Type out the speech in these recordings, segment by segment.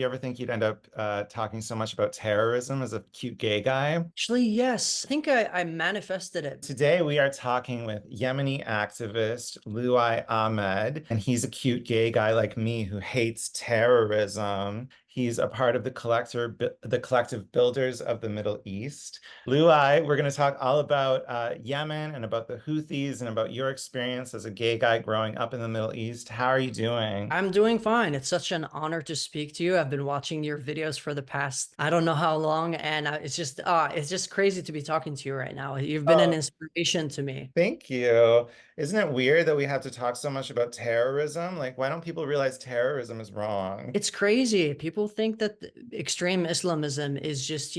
You ever think you'd end up talking so much about terrorism as a cute gay guy? Actually, yes. I think I manifested it. Today we are talking with Yemeni activist Luai Ahmed, and he's a cute gay guy like me who hates terrorism. He's a part of the collective builders of the Middle East. Luai, we're going to talk all about Yemen and about the Houthis and about your experience as a gay guy growing up in the Middle East. How are you doing? I'm doing fine. It's such an honor to speak to you. I've been watching your videos for the past, I don't know how long, and it's just crazy to be talking to you right now. You've been an Oh, inspiration to me. thank you. Isn't it weird that we have to talk so much about terrorism? Like, why don't people realize terrorism is wrong? It's crazy. People think that extreme Islamism is just,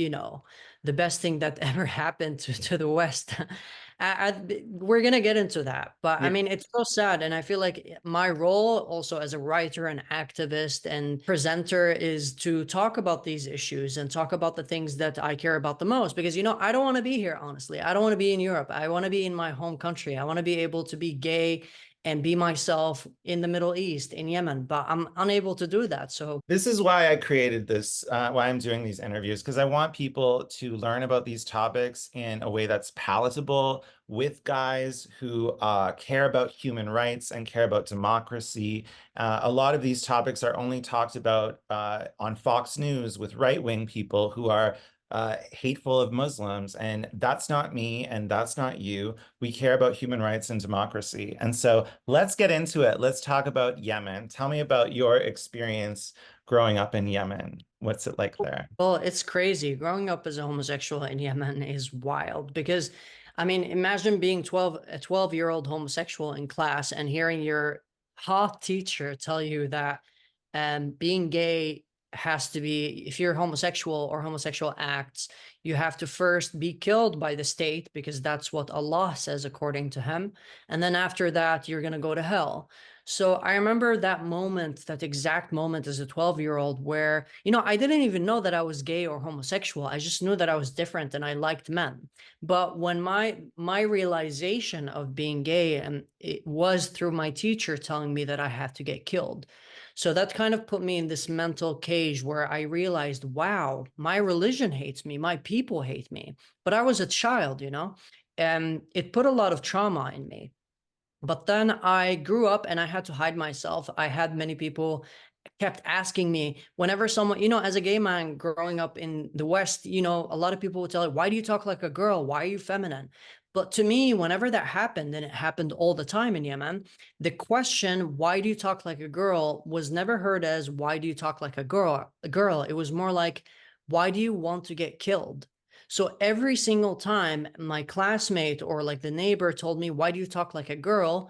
the best thing that ever happened to the West. We're gonna get into that, but I Yeah. mean, it's so sad, and I feel like my role also as a writer and activist and presenter is to talk about these issues and talk about the things that I care about the most. Because I don't want to be here, honestly. I don't want to be in Europe. I want to be in my home country. I want to be able to be gay and be myself in the Middle East, in Yemen, but I'm unable to do that. So This is why I created this, why I'm doing these interviews, because I want people to learn about these topics in a way that's palatable with guys who care about human rights and care about democracy. A lot of these topics are only talked about on Fox News with right-wing people who are hateful of Muslims, and that's not me, and that's not you. We care about human rights and democracy. And so let's get into it. Let's talk about Yemen. Tell me about your experience growing up in Yemen. What's it like there? well, it's crazy. Growing up as a homosexual in Yemen is wild because, I mean, imagine being a 12-year-old homosexual in class and hearing your hot teacher tell you that being gay has to be, if you're homosexual or homosexual acts, you have to first be killed by the state because that's what Allah says according to him. And then after that, you're going to go to hell. So I remember that moment, that exact moment as a 12-year-old where, I didn't even know that I was gay or homosexual. I just knew that I was different and I liked men. But when my realization of being gay, and it was through my teacher telling me that I had to get killed. So that kind of put me in this mental cage where I realized, wow, my religion hates me, my people hate me. But I was a child, and it put a lot of trauma in me. But then I grew up and I had to hide myself. I had many people kept asking me whenever someone, as a gay man growing up in the West, a lot of people would tell you, why do you talk like a girl? Why are you feminine? But to me, whenever that happened, and it happened all the time in Yemen, the question, why do you talk like a girl, was never heard as, why do you talk like a girl? It was more like, why do you want to get killed? So every single time my classmate or like the neighbor told me, why do you talk like a girl?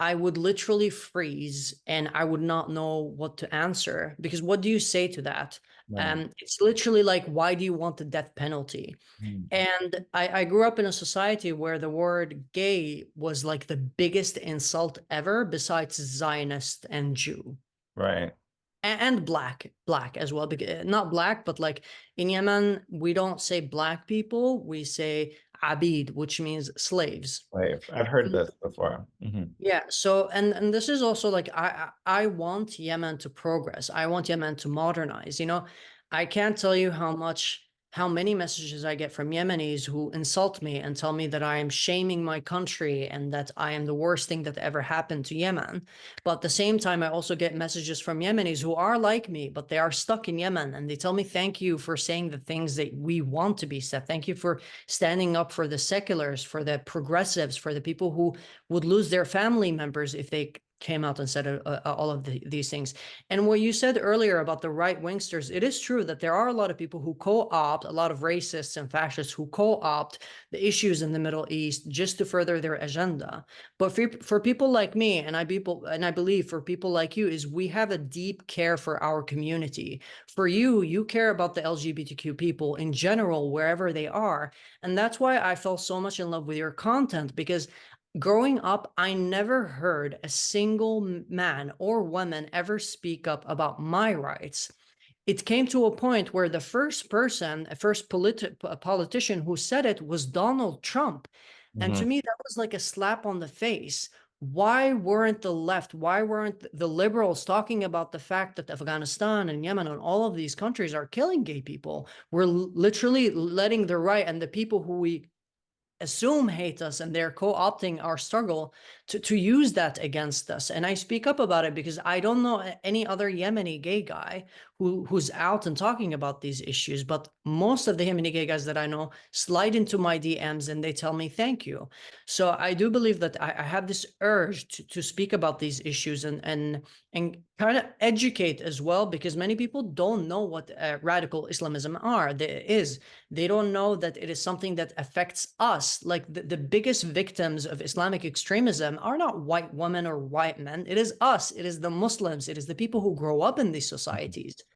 I would literally freeze and I would not know what to answer because what do you say to that? Right. It's literally like, why do you want the death penalty? Hmm. And I grew up in a society where the word gay was like the biggest insult ever besides Zionist and Jew Right. and black as well, because not black, but like in Yemen we don't say black people, we say abid, which means slaves. Right. I've heard this before. Yeah, so and this is also like I want Yemen to progress. I want Yemen to modernize. I can't tell you how many messages I get from Yemenis who insult me and tell me that I am shaming my country and that I am the worst thing that ever happened to Yemen. But at the same time, I also get messages from Yemenis who are like me, but they are stuck in Yemen and they tell me thank you for saying the things that we want to be said. Thank you for standing up for the seculars, for the progressives, for the people who would lose their family members if they came out and said all of these things. And what you said earlier about the right wingsters, it is true that there are a lot of people who co-opt, a lot of racists and fascists who co-opt the issues in the Middle East just to further their agenda. But for people like me, and I believe for people like you, is we have a deep care for our community. For you, you care about the LGBTQ people in general, wherever they are. And that's why I fell so much in love with your content, because growing up, I never heard a single man or woman ever speak up about my rights. It came to a point where the first person, a politician who said it was Donald Trump. And to Hmm. me, that was like a slap on the face. why weren't the left, why weren't the liberals talking about the fact that Afghanistan and Yemen and all of these countries are killing gay people? We're literally letting the right and the people who we assume hate us, and they're co-opting our struggle to use that against us. And I speak up about it because I don't know any other Yemeni gay guy who's out and talking about these issues. But most of the Yemeni gay guys that I know slide into my DMs and they tell me thank you. So I do believe that I have this urge to speak about these issues and kind of educate as well, because many people don't know what radical Islamism is. They don't know that it is something that affects us. Like the biggest victims of Islamic extremism are not white women or white men. It is us. It is the Muslims. It is the people who grow up in these societies.